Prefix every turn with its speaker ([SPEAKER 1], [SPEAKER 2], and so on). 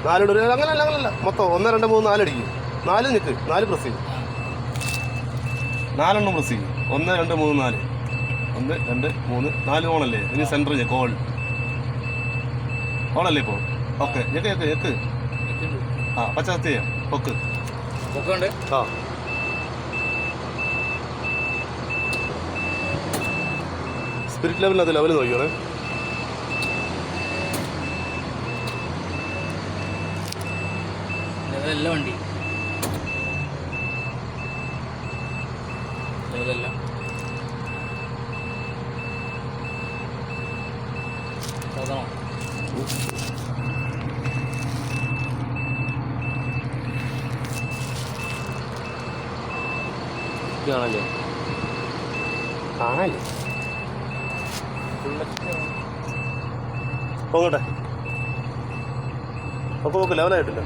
[SPEAKER 1] നാലിട അങ്ങനല്ല മൊത്തം 1 2 3 4 അടിക്കും. 4 നിൽക്ക്, 4 പ്രസ് ചെയ്യും, 4 പ്രസ് ചെയ്യും. 1 2 3 4 1 2 3 4 ഓണല്ലേ? ഇനി സെൻറ്റർ ഞെക്ക്, ഓണല്ലേ ഇപ്പോൾ? ഓക്കെ, ഞെക്ക് ആ പച്ച ചെയ്യാം. പൊക്ക് ആ സ്പിരിറ്റ് ലെവലിനകത്ത് ലെവൽ നോക്കിയോണേ.
[SPEAKER 2] ലെവലല്ല വണ്ടി, ലെവലല്ല.
[SPEAKER 1] ഇതാണല്ലേ ആണല്ലേ പോകട്ടെ. അപ്പോൾ ലെവലായിട്ടില്ല.